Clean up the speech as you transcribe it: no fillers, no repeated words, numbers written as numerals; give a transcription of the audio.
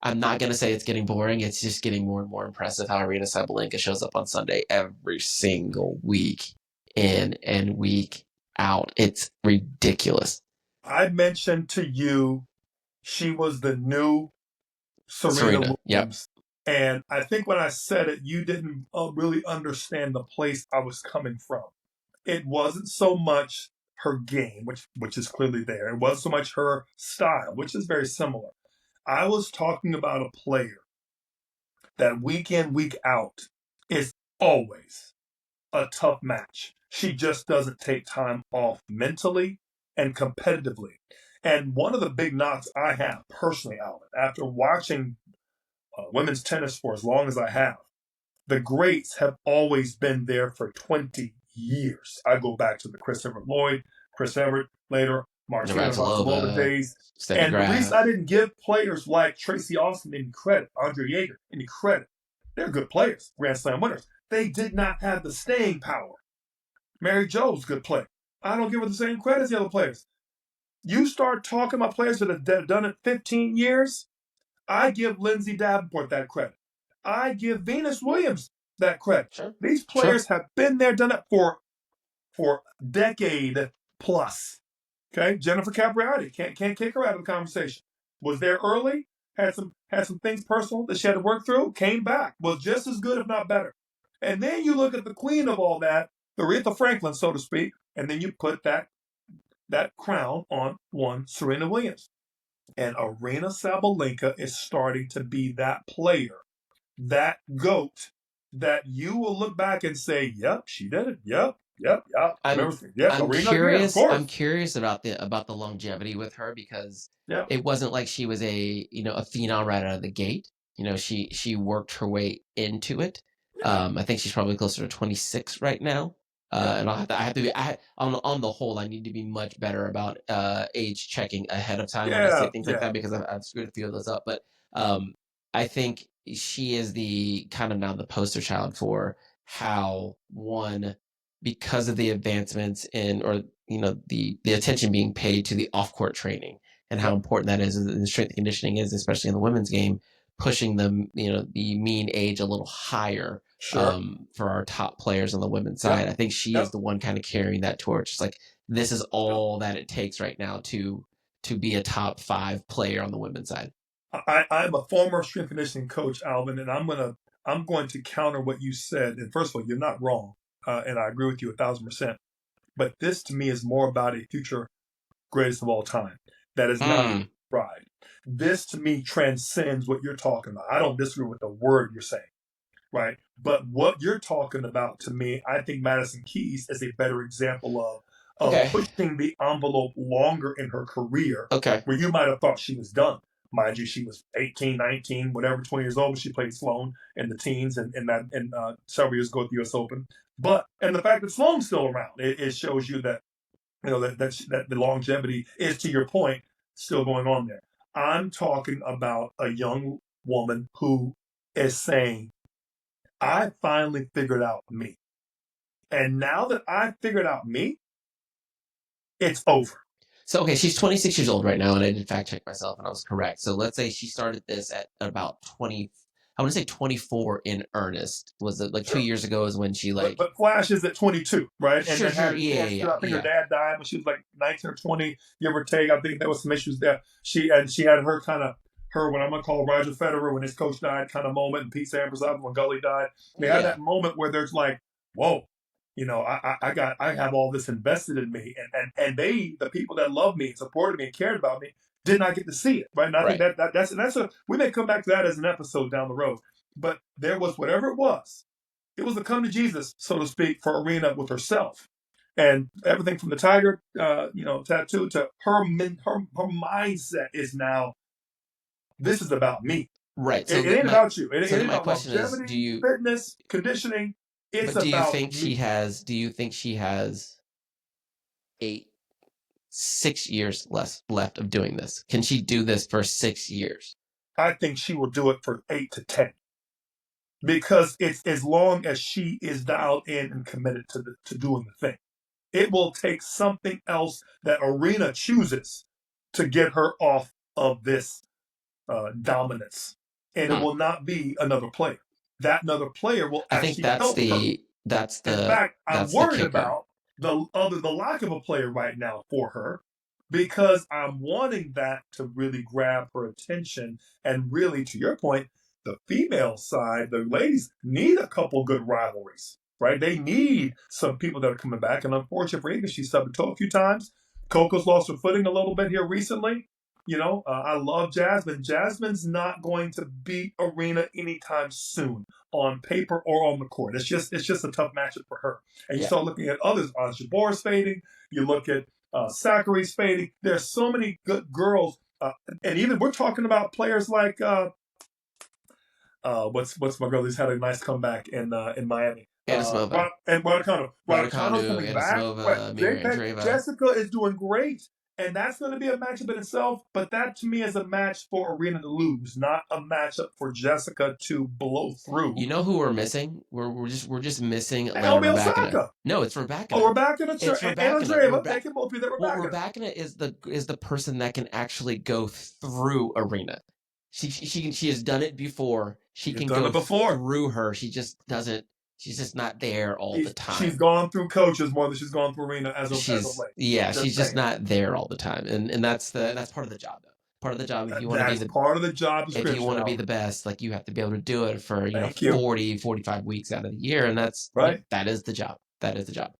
I'm not going to say it's getting boring. It's just getting more and more impressive how Aryna Sabalenka shows up on Sunday every single week in and week out. It's ridiculous. I mentioned to you she was the new Serena Serena, yep. Williams. And I think when I said it, you didn't really understand the place I was coming from. It wasn't so much her game, which is clearly there. It wasn't so much her style, which is very similar. I was talking about a player that week in, week out is always a tough match. She just doesn't take time off mentally and competitively. And one of the big knocks I have personally, Alvin, after watching women's tennis for as long as I have, the greats have always been there for 20 years. I go back to the Chris Evert Lloyd, Chris Evert, later Martina Navratilova Navratilova, days. Steffi And the reason Graf. I didn't give players like Tracy Austin any credit, Andre Yeager any credit, they're good players, Grand Slam winners. They did not have the staying power. Mary Jo's a good player. I don't give her the same credit as the other players. You start talking about players that have done it 15 years, I give Lindsay Davenport that credit. I give Venus Williams that credit. Sure. These Sure. players have been there, done it for a decade plus. Okay, Jennifer Capriati can't kick her out of the conversation. Was there early, had some things personal that she had to work through, came back, was just as good if not better. And then you look at the queen of all that, Aretha Franklin, so to speak, and then you put that crown on one Serena Williams. And Aryna Sabalenka is starting to be that player, that GOAT, that you will look back and say, yep, she did it. Yep, yep, yep. I'm Remember, yep, I'm Aryna, yeah, of curious. I'm course. curious about the longevity with her because Yep, it wasn't like she was a phenom right out of the gate. She worked her way into it. yeah, I think she's probably closer to 26 right now. yep, And I have to be on the whole, I need to be much better about age checking ahead of time when I say yeah, things like yeah. that because I've screwed a few of those up. But I think she is the kind of now the poster child for how one because of the advancements in or the attention being paid to the off-court training and how Yep. important that is and the strength and conditioning is, especially in the women's game, pushing them the mean age a little higher Sure. for our top players on the women's Yep. side. I think she is Yep. the one kind of carrying that torch. It's like this is Yep. all that it takes right now to be a top five player on the women's side. I'm a former strength conditioning coach, Alvin, and I'm going to counter what you said. And first of all, you're not wrong, and I agree with you 1,000%. But this to me is more about a future greatest of all time that is not Mm, pride. This to me transcends what you're talking about. I don't disagree with the word you're saying, right? But what you're talking about to me, I think Madison Keys is a better example of okay. pushing the envelope longer in her career, Okay. where you might have thought she was done. Mind you, she was 18, 19, whatever, 20 years old when she played Sloan in the teens and several years ago at the U.S. Open. And the fact that Sloan's still around, it shows you that that the longevity is, to your point, still going on there. I'm talking about a young woman who is saying, I finally figured out me. And now that I figured out me, it's over. So okay, she's 26 years old right now, and I did fact check myself, and I was correct. So let's say she started this at about 20. I want to say 24 in earnest. Was it like two Sure. years ago? Is when she But like but Flash is at 22, right? And sure, then sure, had yeah, cancer. yeah, I think her yeah, dad died when she was like 19 or 20, give or take. I think there was some issues there. She had her kind of her what I'm gonna call Roger Federer when his coach died kind of moment, and Pete Sampras when Gully died. They had yeah, that moment where there's like, whoa, I have all this invested in me, and they the people that loved me, supported me, and cared about me did not get to see it, right? And I think right. that's a we may come back to that as an episode down the road, but there was whatever it was a come to Jesus, so to speak, for Aryna with herself, and everything from the tiger, tattoo to her mindset is now this is about me. Right. It ain't about you. It So ain't then my about question is, longevity, fitness, conditioning. It's do you about think she me. has? Do you think she has 6 years left of doing this? Can she do this for 6 years? I think she will do it for 8 to 10 because it's as long as she is dialed in and committed to doing the thing. It will take something else that Aryna chooses to get her off of this dominance, and it Hmm. will not be another player. That another player will I think actually help her. In fact, I'm that's the worried kicker. about the lack of a player right now for her because I'm wanting that to really grab her attention and really, to your point, the female side, the ladies need a couple good rivalries, right? They need some people that are coming back. And unfortunately for English, she's subbed her toe a few times. Coco's lost her footing a little bit here recently. I love Jasmine. Jasmine's not going to beat Aryna anytime soon on paper or on the court. It's just a tough matchup for her. And you Yeah. start looking at others. Shabor's fading. You look at Sakkari's fading. There's so many good girls, and even we're talking about players like what's my girl who's had a nice comeback in Miami. Anisimova, And Raducanu. Raducanu's Raducanu, coming back. Right. Anisimova, Mira Andreeva. Jessica is doing great. And that's going to be a matchup in itself. But that to me is a match for Aryna to lose, not a matchup for Jessica to blow through. You know who we're missing? We're just missing Naomi Elena Rybakina. Osaka. No, it's Rybakina. Oh, Rybakina, It's and Rybakina. Andreeva. They can both be there. Well, Rybakina. Rybakina is the person that can actually go through Aryna. She has done it before. She can go through her. She just doesn't. She's just not there all the time. She's gone through coaches more than she's gone through Aryna as of late. Yeah, she's just not there all the time, and that's part of the job though. Part of the job, if you want to be part of the job if you want to be the best, like you have to be able to do it for 40, 45 weeks out of the year, and that's right. That is the job. That is the job.